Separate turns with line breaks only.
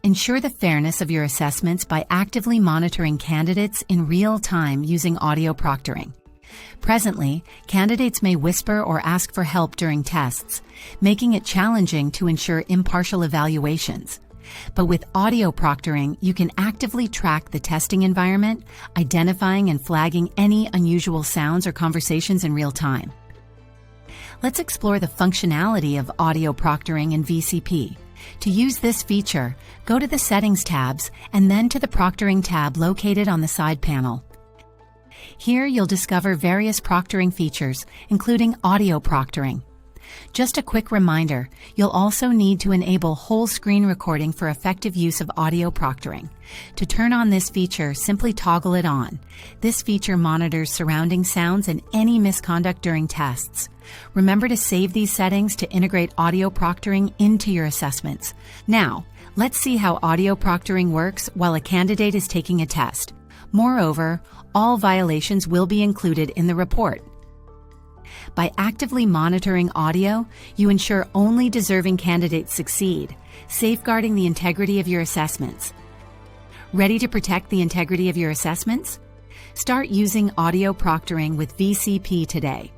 Ensure the fairness of your assessments by actively monitoring candidates in real time using audio proctoring. Presently, candidates may whisper or ask for help during tests, making it challenging to ensure impartial evaluations. But with audio proctoring, you can actively track the testing environment, identifying and flagging any unusual sounds or conversations in real time. Let's explore the functionality of audio proctoring in VCP. To use this feature, go to the Settings tabs and then to the Proctoring tab located on the side panel. Here you'll discover various proctoring features, including audio proctoring. Just a quick reminder, you'll also need to enable whole screen recording for effective use of audio proctoring. To turn on this feature, simply toggle it on. This feature monitors surrounding sounds and any misconduct during tests. Remember to save these settings to integrate audio proctoring into your assessments. Now, let's see how audio proctoring works while a candidate is taking a test. Moreover, all violations will be included in the report. By actively monitoring audio, you ensure only deserving candidates succeed, safeguarding the integrity of your assessments. Ready to protect the integrity of your assessments? Start using audio proctoring with VCP today.